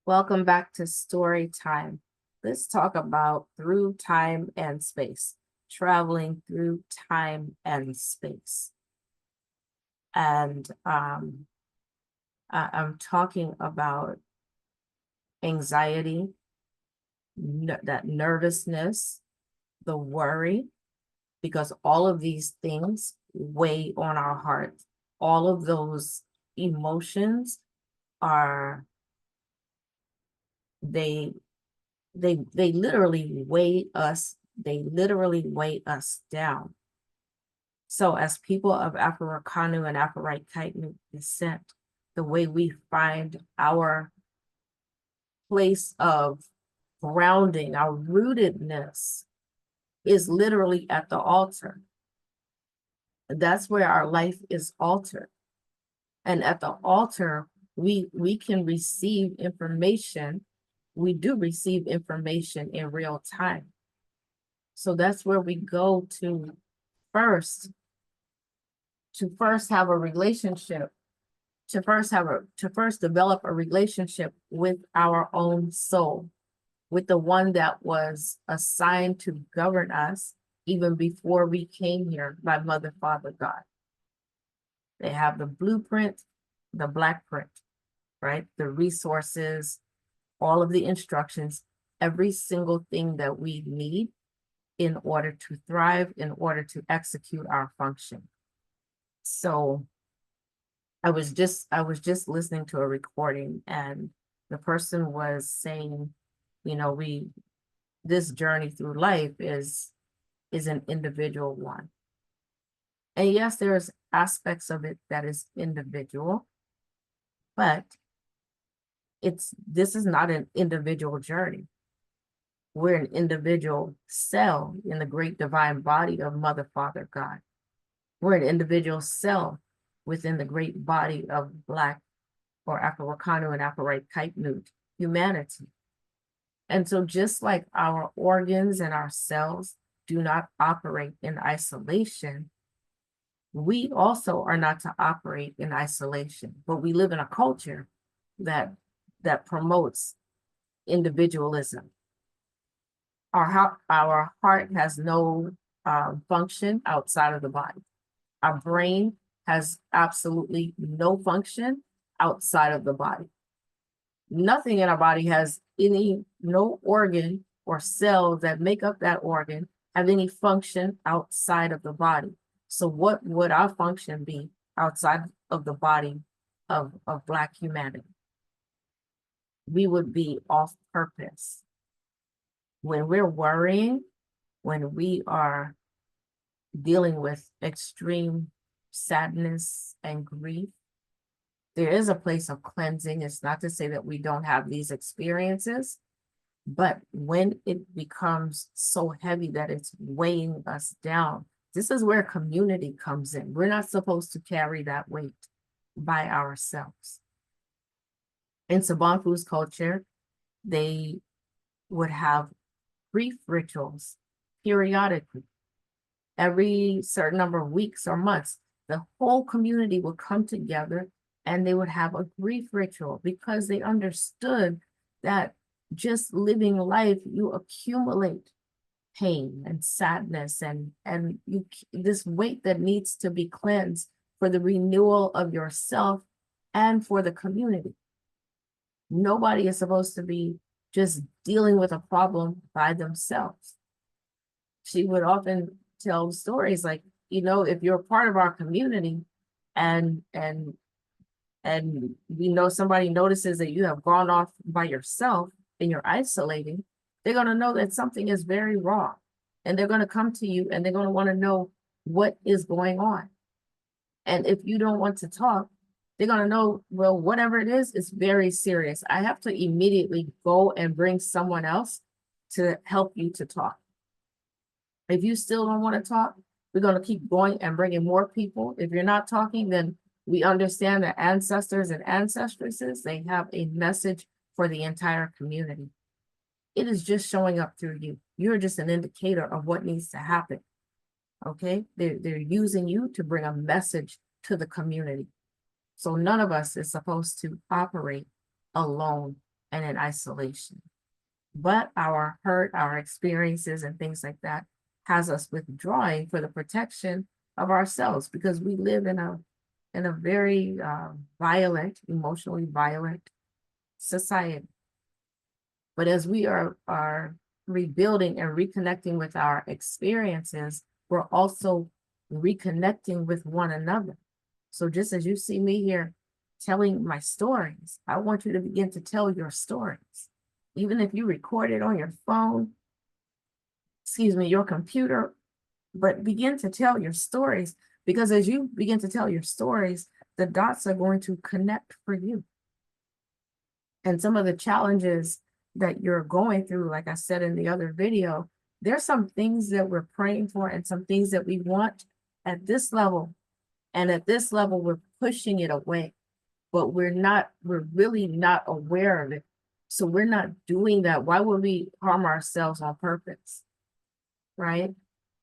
Welcome back to Story Time. Let's talk about through time and space, traveling through time and space. And I'm talking about anxiety, that nervousness, the worry, because all of these things weigh on our heart. All of those emotions are they they literally weigh us, they literally weigh us down. So as people of Afro-Wakanu and Afro-Kite descent, the way we find our place of grounding, our rootedness is literally at the altar. That's where our life is altered. And at the altar, we can receive information. We do receive information in real time. So that's where we go first to first have a relationship, to first develop a relationship with our own soul, with the one that was assigned to govern us even before we came here by Mother, Father, God. They have the blueprint, the black print, right? The resources, all of the instructions, every single thing that we need in order to thrive, in order to execute our function. So I was just listening to a recording, and the person was saying, we this journey through life is an individual one. And yes, there's aspects of it that is individual, but this is not an individual journey. We're an individual cell in the great divine body of Mother, Father, God. We're an individual cell within the great body of Black or Afro-Wakanu and Afro-Kite humanity. And so just like our organs and our cells do not operate in isolation, we also are not to operate in isolation, but we live in a culture that promotes individualism. Our heart has no function outside of the body. Our brain has absolutely no function outside of the body. Nothing in our body has no organ or cells that make up that organ have any function outside of the body. So what would our function be outside of the body of Black humanity? We would be off purpose. When we're worrying, when we are dealing with extreme sadness and grief, there is a place of cleansing. It's not to say that we don't have these experiences, but when it becomes so heavy that it's weighing us down, this is where community comes in. We're not supposed to carry that weight by ourselves. In Sabanfu's culture, they would have grief rituals periodically. Every certain number of weeks or months, the whole community would come together and they would have a grief ritual because they understood that just living life, you accumulate pain and sadness and this weight that needs to be cleansed for the renewal of yourself and for the community. Nobody is supposed to be just dealing with a problem by themselves. She would often tell stories like, if you're part of our community and somebody notices that you have gone off by yourself and you're isolating, they're going to know that something is very wrong. And they're going to come to you and they're going to want to know what is going on. And if you don't want to talk, they're going to know, well, whatever it is, it's very serious. I have to immediately go and bring someone else to help you to talk. If you still don't want to talk, we're going to keep going and bringing more people. If you're not talking, then we understand that ancestors and ancestresses, they have a message for the entire community. It is just showing up through you. You're just an indicator of what needs to happen. Okay? They're using you to bring a message to the community. So none of us is supposed to operate alone and in isolation. But our hurt, our experiences and things like that has us withdrawing for the protection of ourselves, because we live in a very violent, emotionally violent society. But as we are rebuilding and reconnecting with our experiences, we're also reconnecting with one another. So just as you see me here telling my stories, I want you to begin to tell your stories. Even if you record it on your phone, your computer, but begin to tell your stories, because as you begin to tell your stories, the dots are going to connect for you. And some of the challenges that you're going through, like I said in the other video, there's some things that we're praying for and some things that we want at this level. And at this level, we're pushing it away, but we're really not aware of it. So we're not doing that. Why would we harm ourselves on purpose? Right?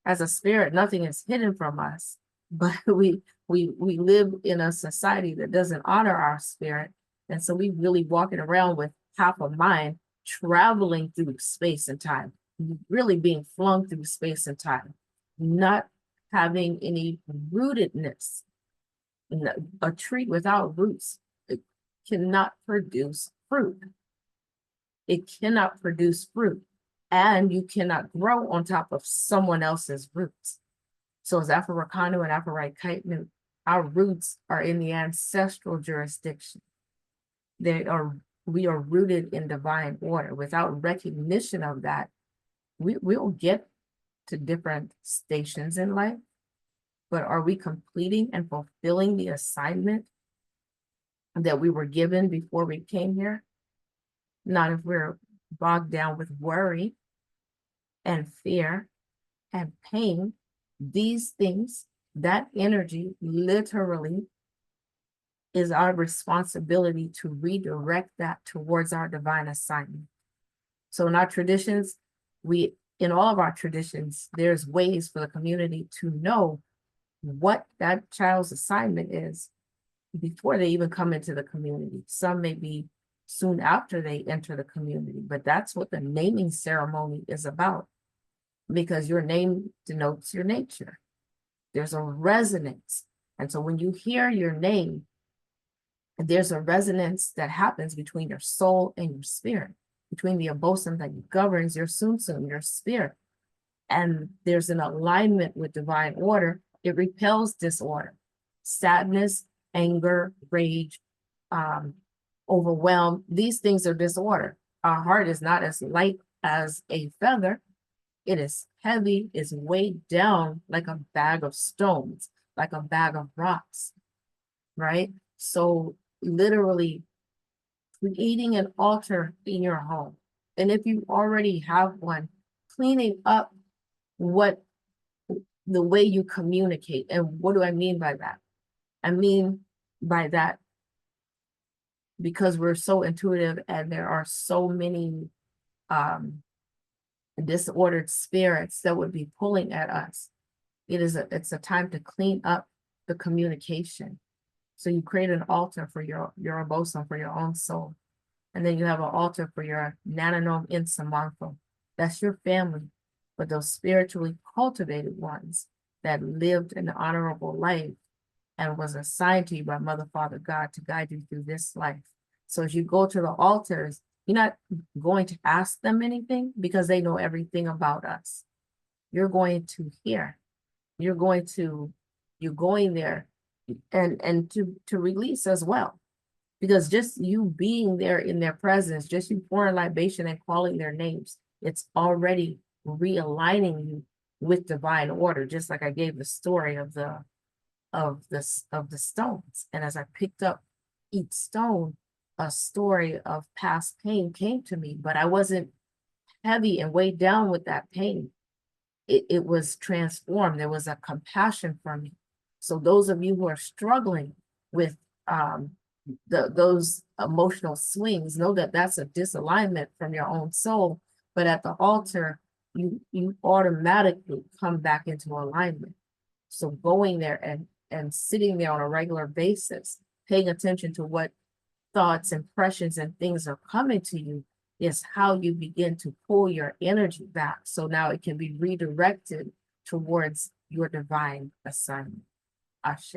As a spirit, nothing is hidden from us, but we live in a society that doesn't honor our spirit. And so we really walking around with half a mind, traveling through space and time, really being flung through space and time, not having any rootedness. A tree without roots, it cannot produce fruit. It cannot produce fruit, and you cannot grow on top of someone else's roots. So as Afro Rakano and Afro Kaitnu, our roots are in the ancestral jurisdiction. We are rooted in divine order. Without recognition of that, we'll get to different stations in life, but are we completing and fulfilling the assignment that we were given before we came here? Not if we're bogged down with worry and fear and pain. These things, that energy literally is our responsibility to redirect that towards our divine assignment. So in our traditions, in all of our traditions, there's ways for the community to know what that child's assignment is before they even come into the community. Some may be soon after they enter the community, but that's what the naming ceremony is about, because your name denotes your nature. There's a resonance. And so when you hear your name, there's a resonance that happens between your soul and your spirit, between the abosom that governs your sumsum, your spirit. And there's an alignment with divine order. It repels disorder, sadness, anger, rage, overwhelm. These things are disorder. Our heart is not as light as a feather. It is heavy, it's weighed down like a bag of stones, like a bag of rocks, right? So literally creating an altar in your home. And if you already have one, cleaning up the way you communicate. And what do I mean by that? I mean by that, because we're so intuitive and there are so many disordered spirits that would be pulling at us. It's a time to clean up the communication. So you create an altar for your abosom, for your own soul. And then you have an altar for your Nananom Insamanfo. That's your family, but those spiritually cultivated ones that lived an honorable life and was assigned to you by Mother, Father, God to guide you through this life. So as you go to the altars, you're not going to ask them anything because they know everything about us. You're going to hear. You're going there and to release as well. Because just you being there in their presence, just you pouring libation and calling their names, it's already realigning you with divine order. Just like I gave the story of the stones. And as I picked up each stone, a story of past pain came to me, but I wasn't heavy and weighed down with that pain. It was transformed. There was a compassion for me. So those of you who are struggling with those emotional swings, know that that's a disalignment from your own soul. But at the altar, you automatically come back into alignment. So going there and sitting there on a regular basis, paying attention to what thoughts, impressions, and things are coming to you is how you begin to pull your energy back. So now it can be redirected towards your divine assignment. Ashe.